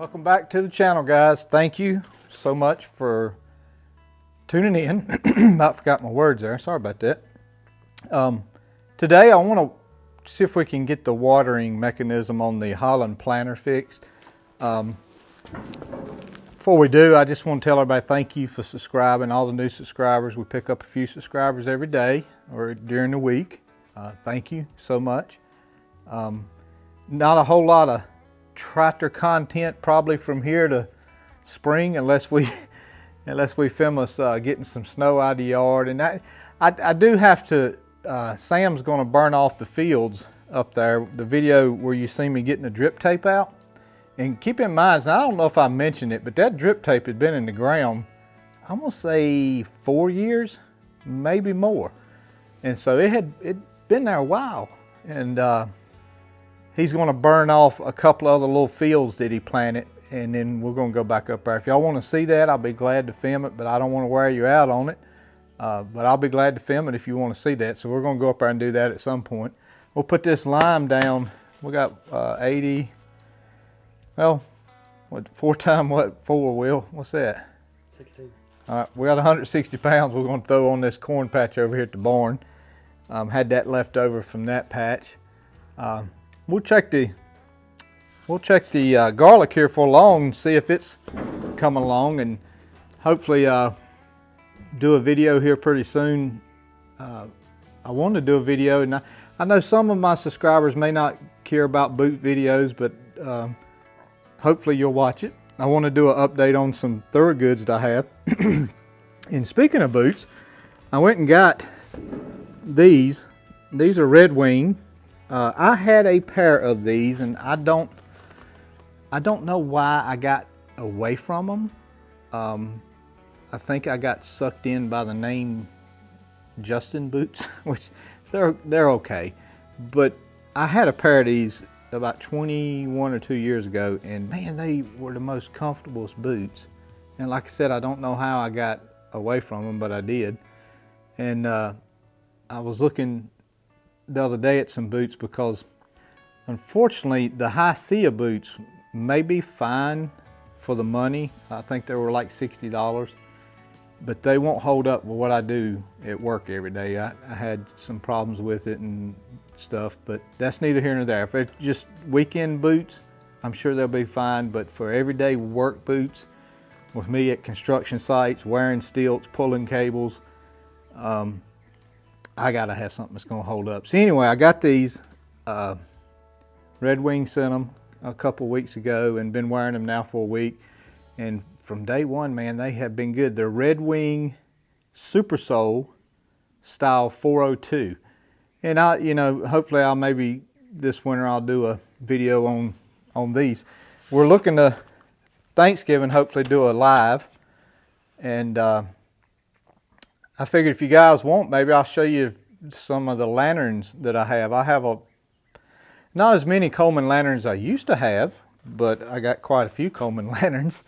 Welcome back to the channel, guys. Thank you so much for tuning in. About forgot my words there. Sorry about that. Today I want to see if we can get the watering mechanism on the Holland planter fixed. Before we do, I just want to tell everybody thank you for subscribing. All the new subscribers, we pick up a few subscribers every day or during the week. Thank you so much. Not a whole lot of tractor content probably from here to spring unless we film us getting some snow out of the yard. And I do have to, Sam's going to burn off the fields up there, the video where you see me getting the drip tape out. And keep in mind, I don't know if I mentioned it, but that drip tape had been in the ground, I'm going to say 4 years, maybe more. And so it'd been there a while. And he's going to burn off a couple other little fields that he planted, and then we're going to go back up there. If y'all want to see that, I'll be glad to film it, but I don't want to wear you out on it. But I'll be glad to film it if you want to see that. So we're going to go up there and do that at some point. We'll put this lime down. We got 80, well, what, 4 times what, 4, Will? What's that? 16. All right, we got 160 pounds we're going to throw on this corn patch over here at the barn. Had that left over from that patch. We'll check the garlic here for long and see if it's coming along, and hopefully do a video here pretty soon. I want to do a video, and I know some of my subscribers may not care about boot videos, but hopefully you'll watch it. I want to do an update on some Thoroughgoods that I have. And speaking of boots, I went and got these. These are Red Wing. I had a pair of these, and I don't know why I got away from them. I think I got sucked in by the name Justin boots, which they're okay. But I had a pair of these about 21 or 2 years ago, and man, they were the most comfortablest boots. And like I said, I don't know how I got away from them, but I did. And I was looking the other day at some boots because unfortunately the High Sia boots may be fine for the money. I think they were like $60, but they won't hold up with what I do at work every day. I had some problems with it and stuff, but that's neither here nor there. If it's just weekend boots, I'm sure they'll be fine, but for everyday work boots with me at construction sites, wearing stilts, pulling cables, I gotta have something that's gonna hold up. So anyway, I got these. Red Wing sent them a couple weeks ago and been wearing them now for a week. And from day one, man, they have been good. They're Red Wing Super Sole style 402. And hopefully maybe this winter I'll do a video on these. We're looking to Thanksgiving hopefully do a live, and I figured if you guys want, maybe I'll show you some of the lanterns that I have. I have not as many Coleman lanterns as I used to have, but I got quite a few Coleman lanterns.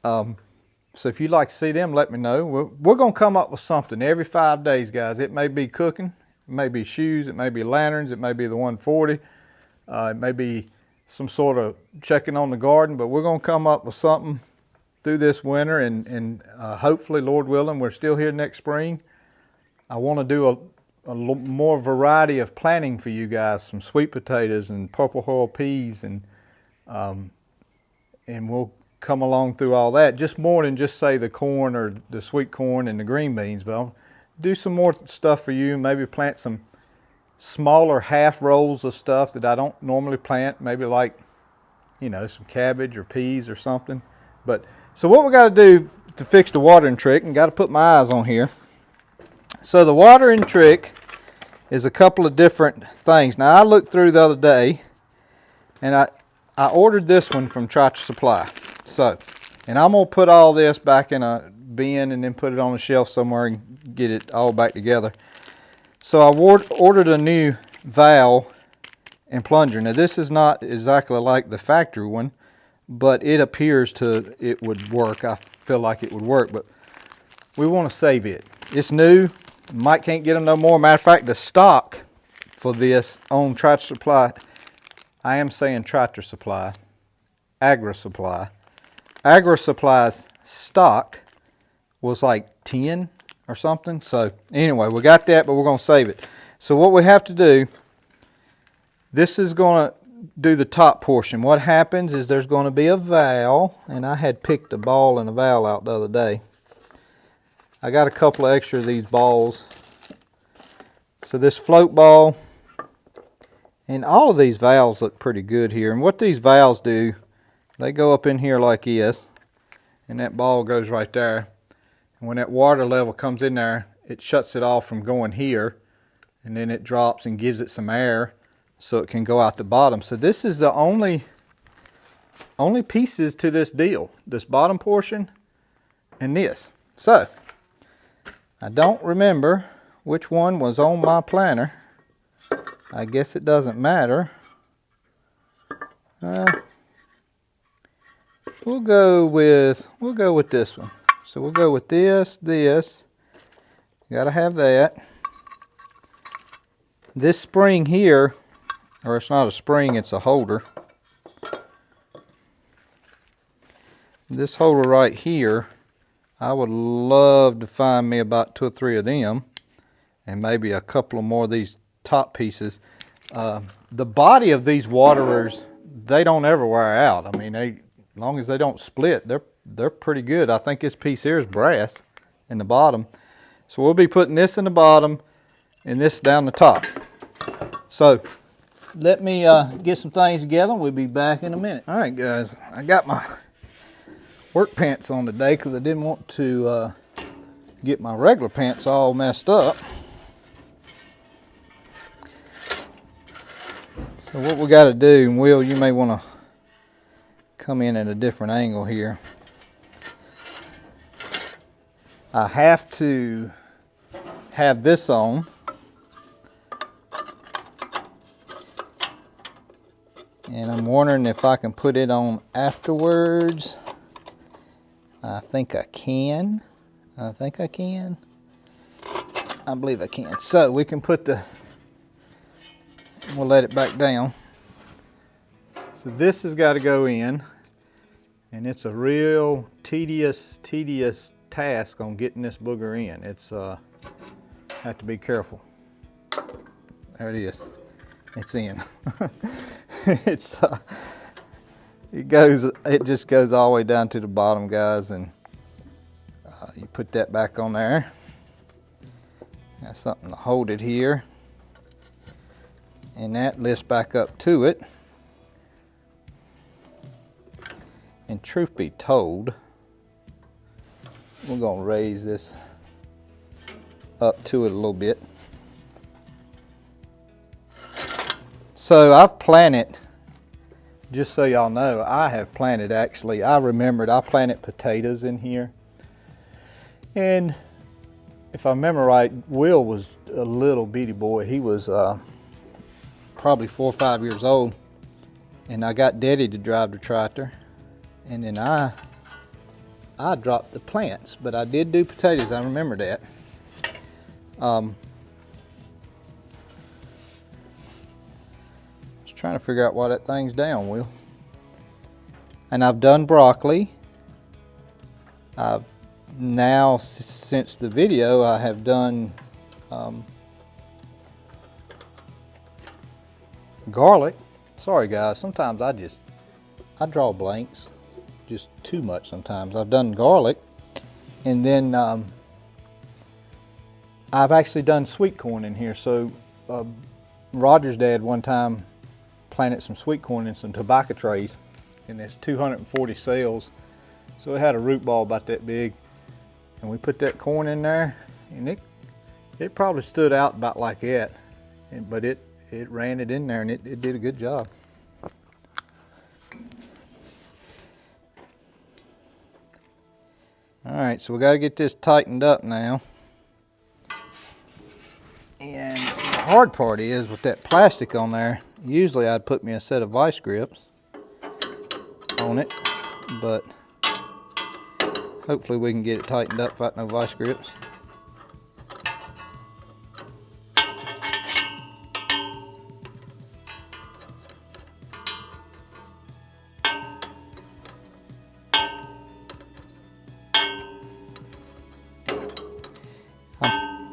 So if you'd like to see them, let me know. We're going to come up with something every 5 days, guys. It may be cooking, it may be shoes, it may be lanterns, it may be the 140, it may be some sort of checking on the garden, but we're going to come up with something through this winter, and hopefully, Lord willing, we're still here next spring. I want to do a more variety of planting for you guys, some sweet potatoes and purple hull peas, and we'll come along through all that. Just more than just say the corn or the sweet corn and the green beans, but I'll do some more stuff for you. Maybe plant some smaller half rolls of stuff that I don't normally plant. Maybe like, some cabbage or peas or something. But so what we got to do to fix the watering trick, and got to put my eyes on here. So the watering trick is a couple of different things. Now I looked through the other day, and I ordered this one from Tractor Supply. So, and I'm gonna put all this back in a bin and then put it on a shelf somewhere and get it all back together. So I ordered a new valve and plunger. Now this is not exactly like the factory one, but it appears it would work. I feel like it would work, but we want to save it. It's new. Mike can't get them no more. Matter of fact, the stock for this on Tractor Supply, I am saying Tractor Supply, Agri Supply, Agri Supplies stock was like 10 or something. So anyway, we got that, but we're going to save it. So what we have to do, this is going to do the top portion. What happens is there's going to be a valve, and I had picked a ball and a valve out the other day. I got a couple of extra of these balls. So this float ball, and all of these valves look pretty good here. And what these valves do, they go up in here like this, and that ball goes right there. And when that water level comes in there, it shuts it off from going here, and then it drops and gives it some air so it can go out the bottom. So this is the only pieces to this deal, this bottom portion and this. So I don't remember which one was on my planner. I guess it doesn't matter. We'll go with this one. So we'll go with this. Gotta have that. This spring here, or it's not a spring, it's a holder. This holder right here, I would love to find me about 2 or 3 of them, and maybe a couple of more of these top pieces. The body of these waterers, they don't ever wear out. I mean, as long as they don't split, they're pretty good. I think this piece here is brass in the bottom. So we'll be putting this in the bottom and this down the top. So let me get some things together. We'll be back in a minute. All right, guys, I got my work pants on today because I didn't want to get my regular pants all messed up. So what we got to do, and Will, you may want to come in at a different angle here. I have to have this on. And I'm wondering if I can put it on afterwards. I think I can. I believe I can. So we can put we'll let it back down. So this has got to go in. And it's a real tedious task on getting this booger in. It's have to be careful. There it is. It's in. It just goes all the way down to the bottom, guys, and you put that back on there. Got something to hold it here, and that lifts back up to it. And truth be told, we're gonna raise this up to it a little bit. So I've planted, just so y'all know, I have planted actually, I remembered I planted potatoes in here. And if I remember right, Will was a little bitty boy. He was probably 4 or 5 years old. And I got Daddy to drive the tractor. And then I dropped the plants, but I did do potatoes, I remember that. Trying to figure out why that thing's down, Will. And I've done broccoli. I've now, since the video, I have done garlic. Sorry guys, sometimes I draw blanks, just too much sometimes. I've done garlic, and then I've actually done sweet corn in here. So Roger's dad one time planted some sweet corn in some tobacco trays, and there's 240 cells, so it had a root ball about that big, and we put that corn in there, and it probably stood out about like that, but it ran it in there, and it did a good job. All right, so we got to get this tightened up now, and the hard part is with that plastic on there. Usually I'd put me a set of vice grips on it, but hopefully we can get it tightened up without no vice grips.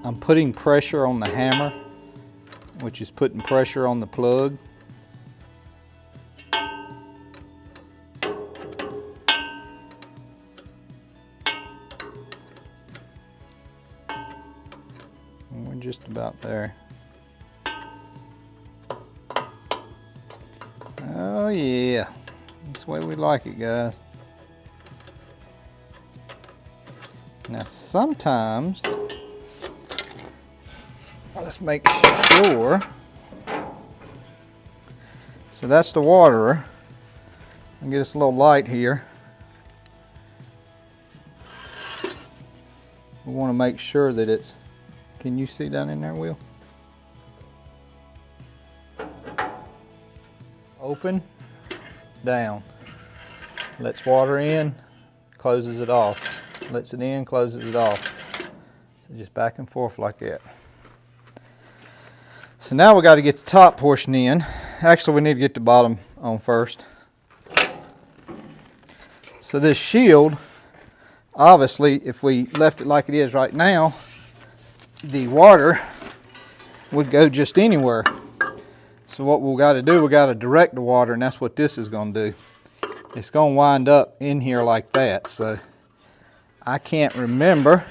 I'm putting pressure on the hammer, which is putting pressure on the plug. And we're just about there. Oh yeah, that's the way we like it, guys. Now sometimes, let's make sure. So that's the waterer. I'll get us a little light here. We want to make sure that it's, can you see down in there, Will? Open, down. Lets water in, closes it off. Lets it in, closes it off. So just back and forth like that. So now we got to get the top portion in. Actually, we need to get the bottom on first. So this shield, obviously, if we left it like it is right now, the water would go just anywhere. So what we got to do, we got to direct the water, and that's what this is going to do. It's going to wind up in here like that. So I can't remember.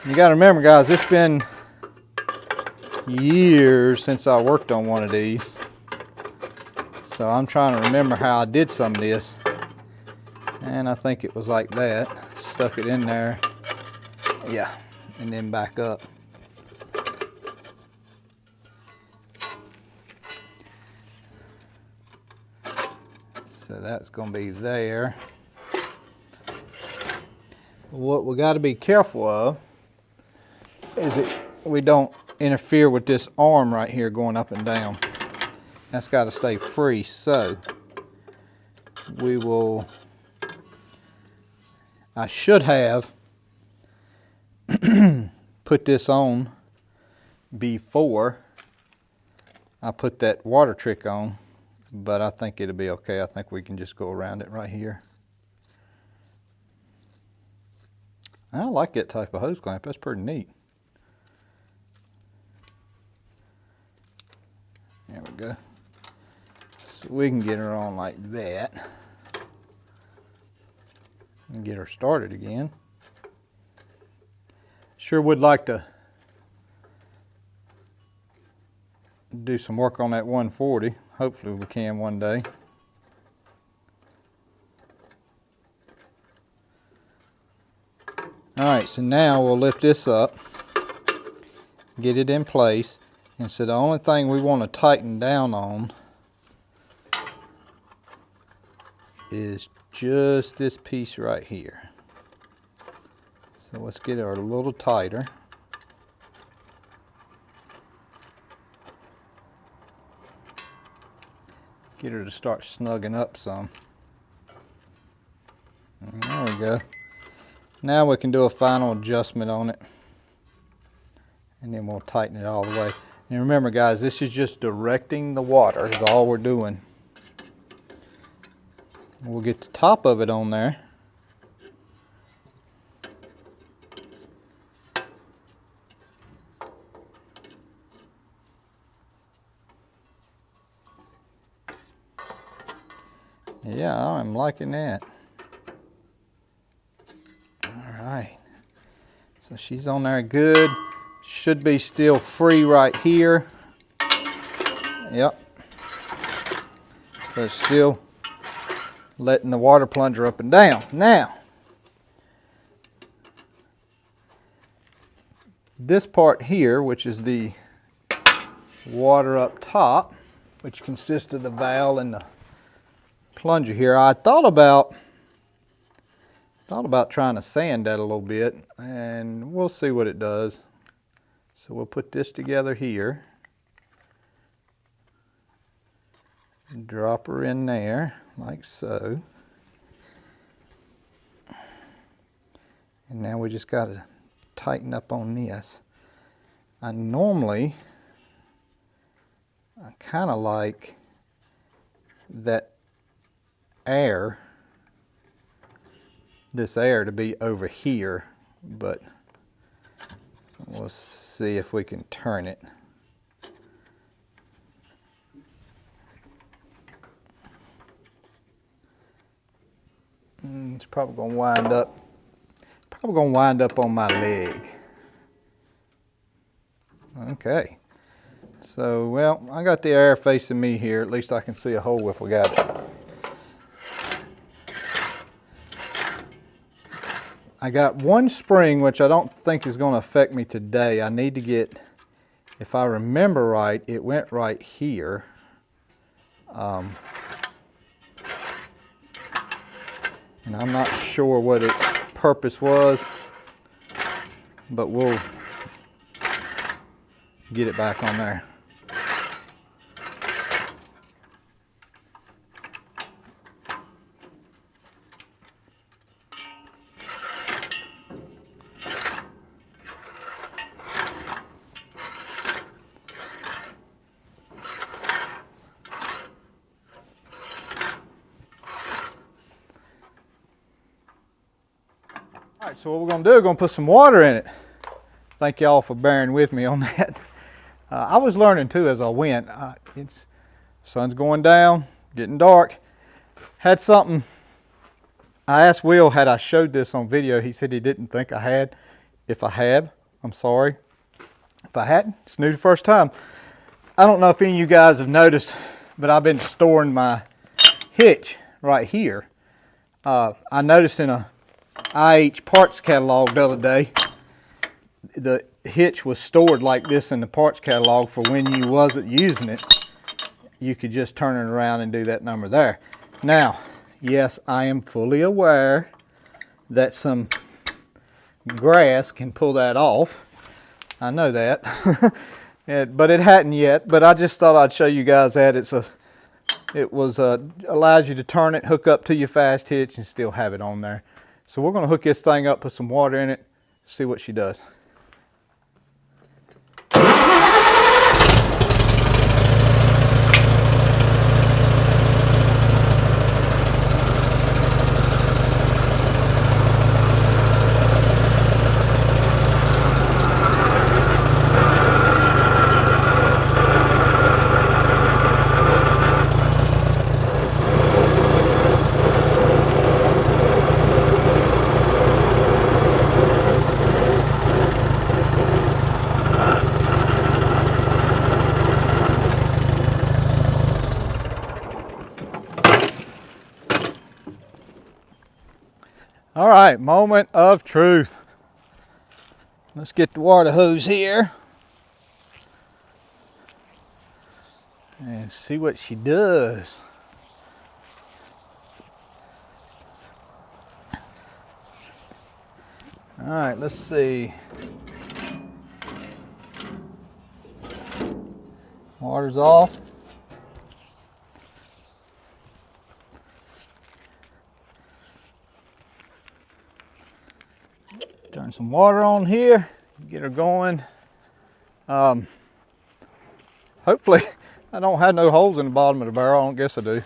You got to remember, guys, it's been years since I worked on one of these. So I'm trying to remember how I did some of this. And I think it was like that. Stuck it in there. Yeah, and then back up. So that's going to be there. What we got to be careful of is that we don't interfere with this arm right here going up and down. That's got to stay free. So we will, I should have put this on before I put that water trick on, but I think it'll be okay. I think we can just go around it right here. I like that type of hose clamp. That's pretty neat. There we go. So we can get her on like that and get her started again. Sure would like to do some work on that 140. Hopefully we can one day. Alright, so now we'll lift this up, get it in place, and so the only thing we want to tighten down on is just this piece right here. So let's get her a little tighter. Get her to start snugging up some. And there we go. Now we can do a final adjustment on it, and then we'll tighten it all the way. And remember, guys, this is just directing the water is all we're doing. We'll get the top of it on there. Yeah, I'm liking that. Alright, so she's on there good. Should be still free right here. Yep. So it's still letting the water plunger up and down. Now, this part here, which is the water up top, which consists of the valve and the plunger here, I thought about trying to sand that a little bit, and we'll see what it does. So we'll put this together here, drop her in there like so, and now we just got to tighten up on this. I kind of like that air, this air to be over here, but We'll see if we can turn it. It's probably gonna wind up on my leg. Okay. So, well, I got the air facing me here. At least I can see a hole if we got it. I got one spring, which I don't think is going to affect me today. I need to get, if I remember right, it went right here. And I'm not sure what its purpose was, but we'll get it back on there. All right, so what we're going to do, we're going to put some water in it. Thank y'all for bearing with me on that. I was learning too as I went. Sun's going down, getting dark. Had something, I asked Will had I showed this on video. He said he didn't think I had. If I have, I'm sorry. If I hadn't, it's new the first time. I don't know if any of you guys have noticed, but I've been storing my hitch right here. I noticed in a IH parts catalog the other day, the hitch was stored like this in the parts catalog for when you wasn't using it. You could just turn it around and do that number there. Now, yes, I am fully aware that some grass can pull that off. I know that. But it hadn't yet. But I just thought I'd show you guys that allows you to turn it, hook up to your fast hitch, and still have it on there. So we're going to hook this thing up, put some water in it, see what she does. All right, moment of truth. Let's get the water hose here and see what she does. All right, let's see. Water's off. Turn some water on here, get her going. Hopefully I don't have no holes in the bottom of the barrel. I don't guess I do.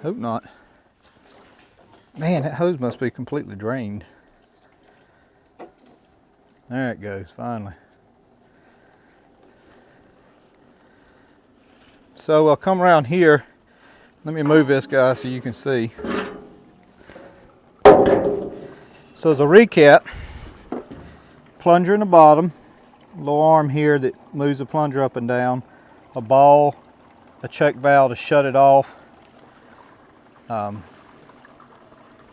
Hope not. Man, that hose must be completely drained. There it goes, finally. So I'll come around here. Let me move this guy so you can see. So as a recap, plunger in the bottom, little arm here that moves the plunger up and down, a ball, a check valve to shut it off. What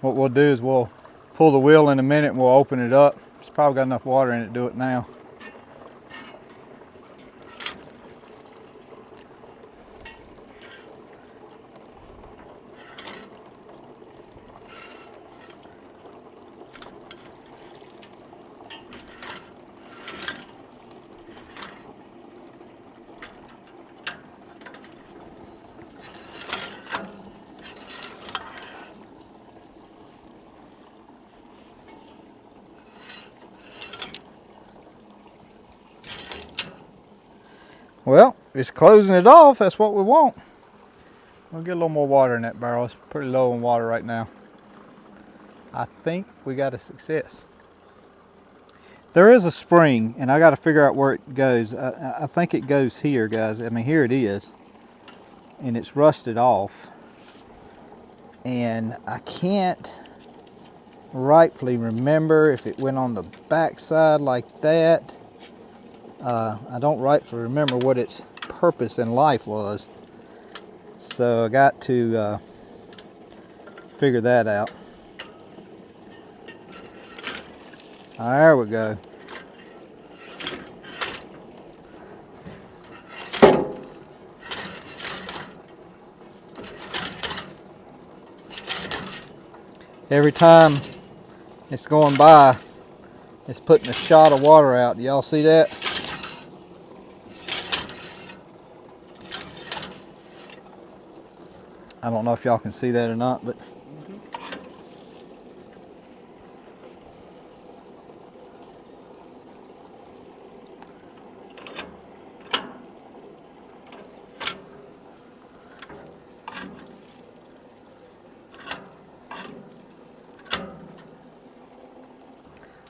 we'll do is we'll pull the wheel in a minute and we'll open it up. It's probably got enough water in it to do it now. Well, it's closing it off. That's what we want. We'll get a little more water in that barrel. It's pretty low on water right now. I think we got a success. There is a spring, and I got to figure out where it goes. I think it goes here, guys. I mean, here it is, and it's rusted off, and I can't rightfully remember if it went on the back side like that. I don't rightfully remember what its purpose in life was, so I got to figure that out. There we go. Every time it's going by, it's putting a shot of water out. Do y'all see that? I don't know if y'all can see that or not, but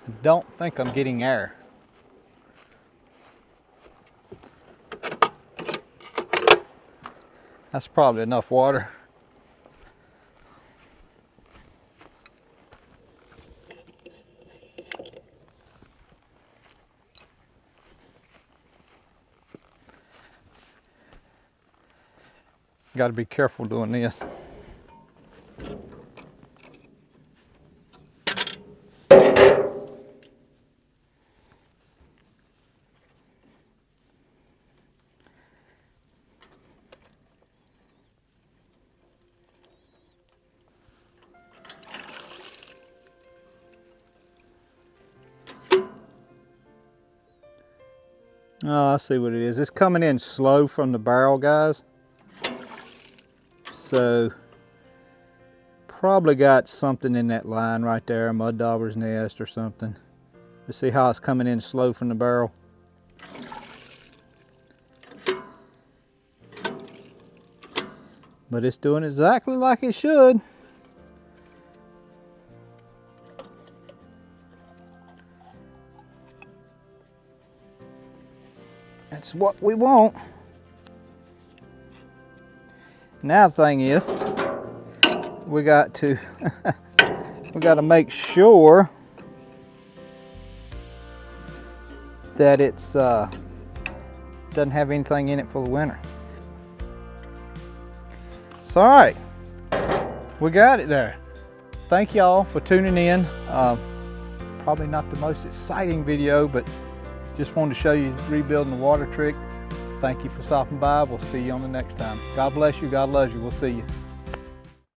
I don't think I'm getting air. That's probably enough water. Got to be careful doing this. Oh, I see what it is. It's coming in slow from the barrel, guys. So, probably got something in that line right there, a mud dauber's nest or something. You see how it's coming in slow from the barrel? But it's doing exactly like it should. That's what we want. Now the thing is, we got to make sure that it's doesn't have anything in it for the winter. So all right, we got it there. Thank y'all for tuning in. Probably not the most exciting video, but just wanted to show you rebuilding the water trick. Thank you for stopping by. We'll see you on the next time. God bless you. God loves you. We'll see you.